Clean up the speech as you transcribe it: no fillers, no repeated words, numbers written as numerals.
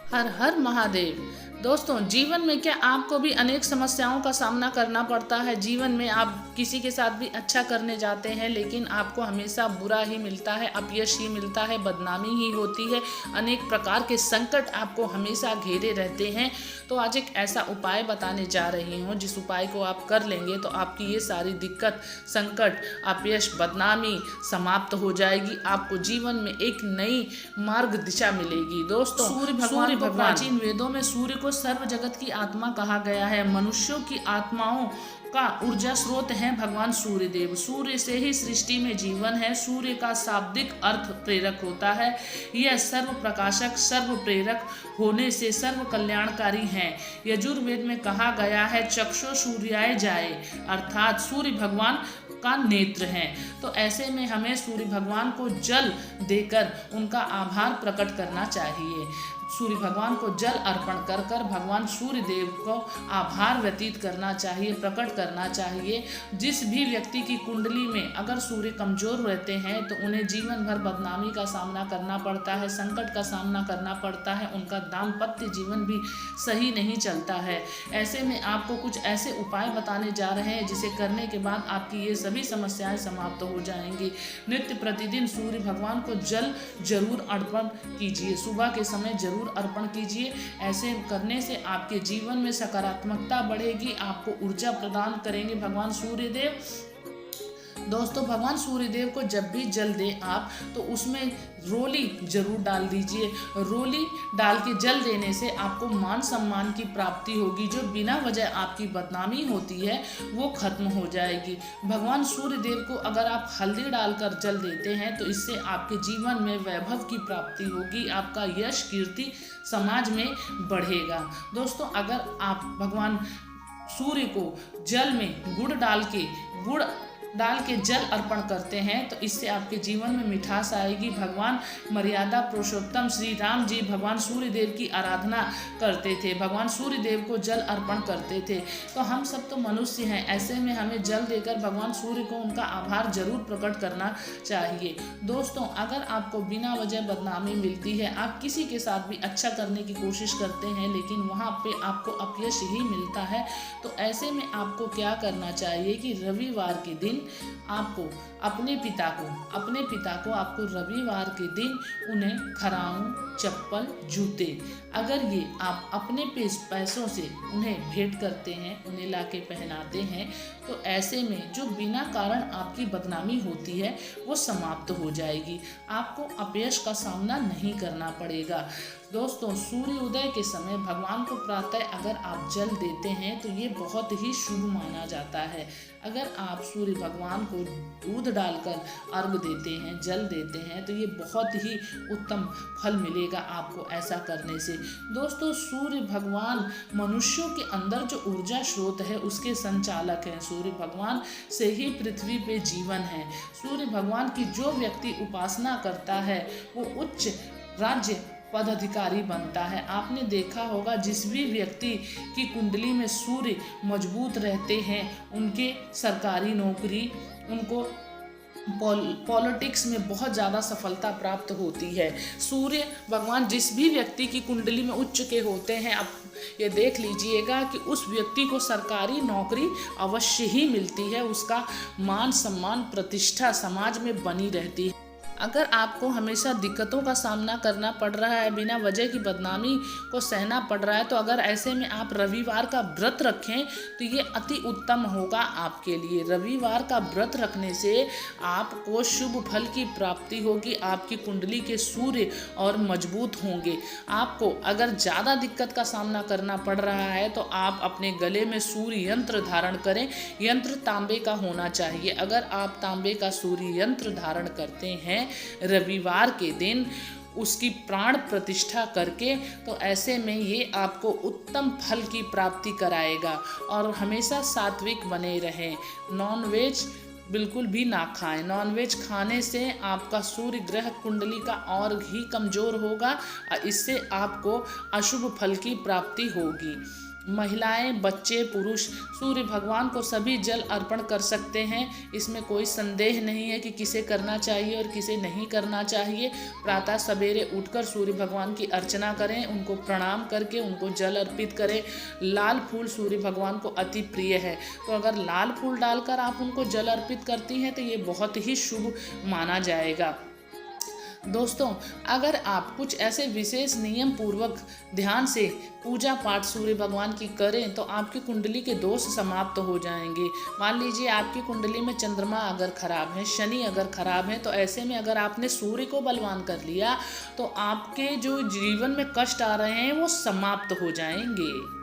हर हर महादेव। दोस्तों, जीवन में क्या आपको भी अनेक समस्याओं का सामना करना पड़ता है? जीवन में आप किसी के साथ भी अच्छा करने जाते हैं लेकिन आपको हमेशा बुरा ही मिलता है, अपयश ही मिलता है, बदनामी ही होती है, अनेक प्रकार के संकट आपको हमेशा घेरे रहते हैं। तो आज एक ऐसा उपाय बताने जा रही हूँ जिस उपाय को आप कर लेंगे तो आपकी ये सारी दिक्कत, संकट, अपयश, बदनामी समाप्त हो जाएगी। आपको जीवन में एक नई मार्ग दिशा मिलेगी। दोस्तों, सूर्य भगवान प्राचीन वेदों में सूर्य को सर्व जगत की आत्मा कहा गया है। मनुष्यों की आत्माओं का ऊर्जा स्रोत है भगवान सूर्य देव। सूर्य से ही सृष्टि में जीवन है। सूर्य का शाब्दिक अर्थ प्रेरक होता है। यह सर्व प्रकाशक, सर्व प्रेरक होने से सर्व कल्याणकारी है। यजुर्वेद में कहा गया है, चक्षु सूर्याय जाए, अर्थात सूर्य भगवान का नेत्र है। तो ऐसे में हमें सूर्य भगवान को जल देकर उनका आभार प्रकट करना चाहिए। सूर्य भगवान को जल अर्पण कर कर भगवान सूर्य देव को आभार व्यतीत करना चाहिए, प्रकट करना चाहिए। जिस भी व्यक्ति की कुंडली में अगर सूर्य कमजोर रहते हैं तो उन्हें जीवन भर बदनामी का सामना करना पड़ता है, संकट का सामना करना पड़ता है, उनका दाम्पत्य जीवन भी सही नहीं चलता है। ऐसे में आपको कुछ ऐसे उपाय बताने जा रहे हैं जिसे करने के बाद आपकी ये सभी समस्याएं समाप्त हो जाएंगी। नित्य प्रतिदिन सूर्य भगवान को जल जरूर अर्पण कीजिए, सुबह के समय जरूर अर्पण कीजिए। ऐसे करने से आपके जीवन में सकारात्मकता बढ़ेगी, आपको ऊर्जा प्रदान करेंगे भगवान सूर्य देव। दोस्तों, भगवान सूर्यदेव को जब भी जल दें आप तो उसमें रोली जरूर डाल दीजिए। रोली डाल के जल देने से आपको मान सम्मान की प्राप्ति होगी। जो बिना वजह आपकी बदनामी होती है वो खत्म हो जाएगी। भगवान सूर्यदेव को अगर आप हल्दी डालकर जल देते हैं तो इससे आपके जीवन में वैभव की प्राप्ति होगी, आपका यश कीर्ति समाज में बढ़ेगा। दोस्तों, अगर आप भगवान सूर्य को जल में गुड़ डाल के जल अर्पण करते हैं तो इससे आपके जीवन में मिठास आएगी। भगवान मर्यादा पुरुषोत्तम श्री राम जी भगवान सूर्य देव की आराधना करते थे, भगवान सूर्य देव को जल अर्पण करते थे। तो हम सब तो मनुष्य हैं, ऐसे में हमें जल देकर भगवान सूर्य को उनका आभार जरूर प्रकट करना चाहिए। दोस्तों, अगर आपको बिना वजह बदनामी मिलती है, आप किसी के साथ भी अच्छा करने की कोशिश करते हैं लेकिन वहाँ पे आपको अपयश ही मिलता है, तो ऐसे में आपको क्या करना चाहिए कि रविवार के दिन आपको अपने पिता को आपको रविवार के दिन उन्हें खराऊं, चप्पल, जूते, अगर ये आप अपने पैसों से उन्हें भेंट करते हैं, उन्हें लाके पहनाते हैं, तो ऐसे में जो बिना कारण आपकी बदनामी होती है वो समाप्त हो जाएगी। आपको अपयश का सामना नहीं करना पड़ेगा। दोस्तों, सूर्य उदय के समय भगवान को प्रातः अगर आप जल देते हैं तो ये बहुत ही शुभ माना जाता है। अगर आप सूर्य भगवान को दूध डालकर अर्घ देते हैं, जल देते हैं, तो ये बहुत ही उत्तम फल मिलेगा आपको ऐसा करने से। दोस्तों, सूर्य भगवान मनुष्यों के अंदर जो ऊर्जा स्रोत है उसके संचालक हैं। सूर्य भगवान से ही पृथ्वी पे जीवन है। सूर्य भगवान की जो व्यक्ति उपासना करता है वो उच्च राज्य पदाधिकारी बनता है। आपने देखा होगा जिस भी व्यक्ति की कुंडली में सूर्य मजबूत रहते हैं उनके सरकारी नौकरी, उनको पॉलिटिक्स में बहुत ज़्यादा सफलता प्राप्त होती है। सूर्य भगवान जिस भी व्यक्ति की कुंडली में उच्च के होते हैं, आप ये देख लीजिएगा कि उस व्यक्ति को सरकारी नौकरी अवश्य ही मिलती है, उसका मान सम्मान प्रतिष्ठा समाज में बनी रहती है। अगर आपको हमेशा दिक्कतों का सामना करना पड़ रहा है, बिना वजह की बदनामी को सहना पड़ रहा है, तो अगर ऐसे में आप रविवार का व्रत रखें तो ये अति उत्तम होगा आपके लिए। रविवार का व्रत रखने से आपको शुभ फल की प्राप्ति होगी, आपकी कुंडली के सूर्य और मजबूत होंगे। आपको अगर ज़्यादा दिक्कत का सामना करना पड़ रहा है तो आप अपने गले में सूर्य यंत्र धारण करें। यंत्र तांबे का होना चाहिए। अगर आप तांबे का सूर्य यंत्र धारण करते हैं रविवार के दिन उसकी प्राण प्रतिष्ठा करके, तो ऐसे में ये आपको उत्तम फल की प्राप्ति कराएगा। और हमेशा सात्विक बने रहें, नॉनवेज बिल्कुल भी ना खाएं। नॉनवेज खाने से आपका सूर्य ग्रह कुंडली का और ही कमज़ोर होगा और इससे आपको अशुभ फल की प्राप्ति होगी। महिलाएं, बच्चे, पुरुष सूर्य भगवान को सभी जल अर्पण कर सकते हैं। इसमें कोई संदेह नहीं है कि किसे करना चाहिए और किसे नहीं करना चाहिए। प्रातः सवेरे उठकर सूर्य भगवान की अर्चना करें, उनको प्रणाम करके उनको जल अर्पित करें। लाल फूल सूर्य भगवान को अति प्रिय है, तो अगर लाल फूल डालकर आप उनको जल अर्पित करती हैं तो ये बहुत ही शुभ माना जाएगा। दोस्तों, अगर आप कुछ ऐसे विशेष नियम पूर्वक ध्यान से पूजा पाठ सूर्य भगवान की करें तो आपकी कुंडली के दोष समाप्त हो जाएंगे। मान लीजिए आपकी कुंडली में चंद्रमा अगर खराब है, शनि अगर खराब है, तो ऐसे में अगर आपने सूर्य को बलवान कर लिया तो आपके जो जीवन में कष्ट आ रहे हैं वो समाप्त हो जाएंगे।